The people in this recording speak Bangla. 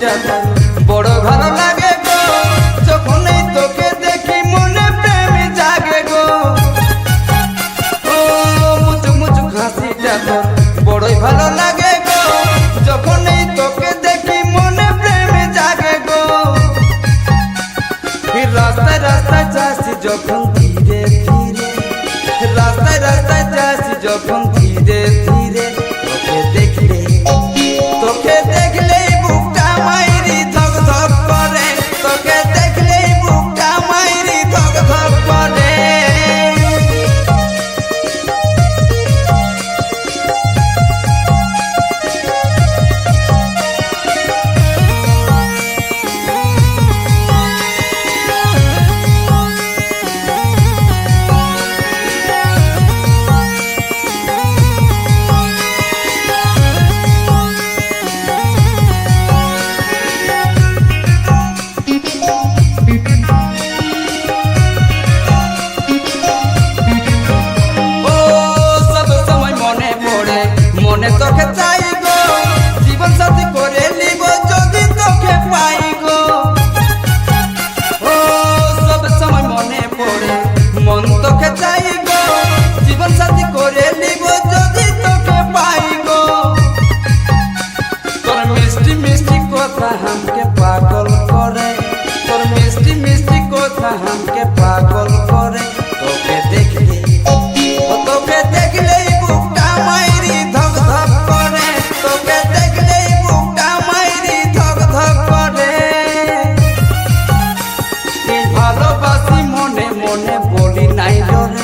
হাসিটা বড় ভালো লাগে গো, যখনই তোকে দেখি মনে প্রেম জাগে গো। ও মুচুক মুচুক হাসিটা বড়ই ভালো লাগে গো, যখনই তোকে দেখি মনে প্রেম জাগে গো। রাস্তায় রাস্তায় যাচ্ছি যখন ধীরে ধীরে, রাস্তায় রাস্তায় যাচ্ছি যখন ধীরে ধীরে, তোকে দেখলেই বুকটা মাইরি ধক ধক করে, তোকে দেখলেই বুকটা মাইরি ধক ধক করে। মনে তোকে চাই গো, জীবন সাথী করে নিব যদি তোকে পাই গো। ও সব সময় মনে পড়ে, মন তোকে চাই গো, জীবন সাথী করে নিব যদি তোকে পাই গো। তোর মিষ্টি মিষ্টি কথা हमके পাগল করে, তোর মিষ্টি মিষ্টি কথা हमके পাগল করে। তোকে দেখলে, তোকে দেখলেই বুকটা মাইরি ধক ধক করে, তোকে দেখলেই বুকটা মাইরি ধক ধক করে। ভালোবাসি মনে মনে বলি নাই রে,